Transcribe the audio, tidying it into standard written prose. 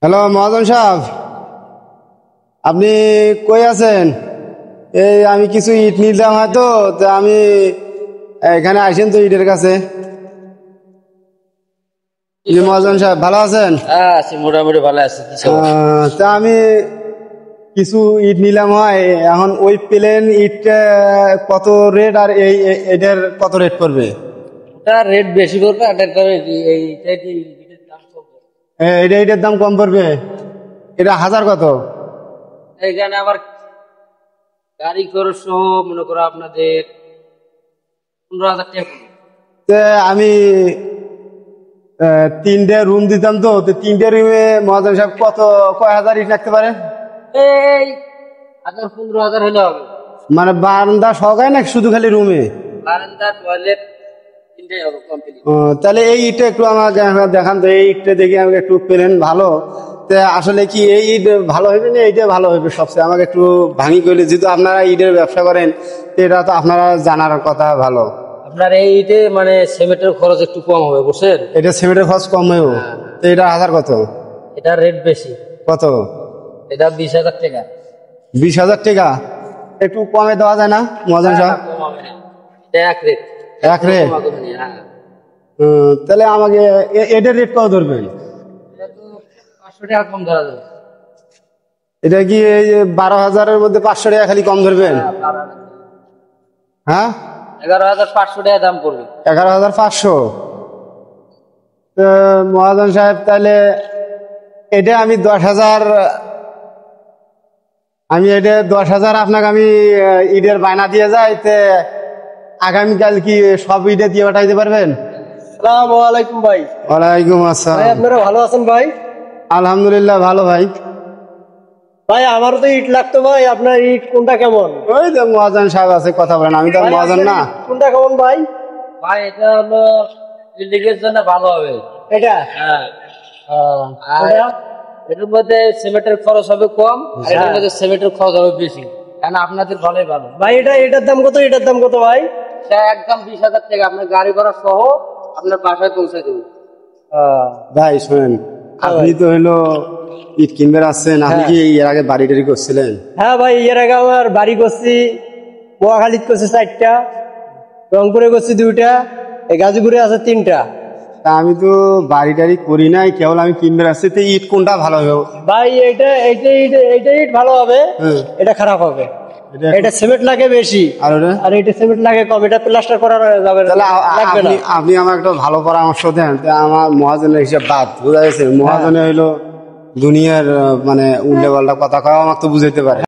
Hello মহাজন সাহেব, আপনি কই আছেন? এই আমি কিছু ইট নিলাম হয়তো, তা আমি এখানে আসেন তো ইটের কাছে। মহাজন সাহেব ভালো আছেন? হ্যাঁ আছি, মোটামুটি ভালো আছি। তা আমি কিছু ইট নিলাম হয়, এখন ওই প্লেন ইট কত রেট আর এটার কত রেট পড়বে? ওটা রেট বেশি পড়বে, এটার দাম কম পড়বে। এটা হাজার কত? এইখানে আবার গাড়ি খরচ সহ মনে করো আপনাদের 15,000 টাকা পড়বে। তে আমি তিনটে রুম দিতাম তো, তিনটে রুমে মহাজন সাহেব কয় হাজার ইট লাগতে পারে? এই 15,000 হলে হবে। মানে বারান্দা সহকারে না শুধু খালি রুমে? বারান্দা টয়লেট তিনটাই হবে কমপ্লিট। তাহলে এই ইটটা একটু আমাকে দেখান তো, এই ইটটা দেখি আমাকে একটু পেলেন ভালো। তা আসলে কি এই ইট ভালো হবে না এইটা ভালো হবে সবচেয়ে? আমাকে একটু ভাঙি করলে, যেহেতু আপনারা ইটের ব্যবসা করেন এটা তো আপনারা জানার কথা ভালো। আপনার এই ইটে মানে সিমেন্টের খরচ একটু কম হবে, বুঝছেন? এটা সিমেন্টের খরচ কম হবে। তো এটা হাজার কত? এটা রেট বেশি। কত? এটা 20,000 টাকা। 20,000 টাকা? একটু কমে দেওয়া যায় না মহাজন সাহেব? কম হবে না, এটা এক রেট। এক রেট? তাহলে আমাকে এটার রেট কত ধরবেন? 500 টাকা কম ধরা যাবে। এটা কি এই 12,000-এর মধ্যে 500 টাকা খালি কম ধরবেন? হ্যাঁ 11,500 টাকা দাম পড়বে। 11,500? মহাজন সাহেব তাহলে এটা আমি 10,000, এটা 10,000 আপনাকে আমি ইটের বায়না দিয়ে যাই। আগামীকাল কি সব ইটে দিয়ে পাঠাইতে পারবেন? আসসালামু আলাইকুম ভাই। ওয়ালাইকুম আসসালাম। ভাই আপনারা ভালো আছেন ভাই? আলহামদুলিল্লাহ ভালো ভাই। ভাই আমারও তো ইট লাগতো ভাই, আপনার ইট কোনটা কেমন? ওই তো মহাজন সাহেব আছে, কথা বলেন, আমি তো ভাই, মহাজন আপনার না। ইট কোনটা কেমন ভাই? ভাই এটা হলো বিল্ডিং এর জন্য ভালো হবে। এটা হ্যাঁ, আর এটা? এটার মধ্যে সিমেন্টের খরচ হবে কম, আর এটার মধ্যে সিমেন্টের খরচ হবে বেশি, কারণ আপনাদের ভালোই ভালো। ভাই এটার দাম কত? এটার দাম কত ভাই? এটা একদম 20,000 টাকা, আপনার গাড়ি ভাড়া সহ আপনার বাসায় পৌঁছে দেবো। ভাই শোনেন, আপনি তো হলো ইট কিনবে আসছেন, আপনি কি এর আগে বাড়ি টাড়ি করছিলেন? হ্যাঁ ভাই, এর আগে আমার বাড়ি করছি, মহাখালীত করছি 4টা, রংপুরে করছি 2টা, এই গাজীপুরে আছে 3টা। তা আমি তো বাড়ি টাড়ি করি নাই, কেবল আমি কিনবে আসছি। তো ইট কোনটা ভালো হবে ভাই? এইটা ইট ভালো হবে, এটা খারাপ হবে। এটা সিমেন্ট লাগে বেশি, আর এটা সিমেন্ট লাগে কম, এটা প্লাস্টার করা যাবে না। তাহলে লাগবে না। আপনি আমার একটা ভালো পরামর্শ দেন। আমার মহাজনের হিসাব বাদ, বুঝা গেছে? মহাজনে হইলো দুনিয়ার মানে উল্টে পাল্টা কথা কয়, আমাকে তো বুঝাইতে পারে।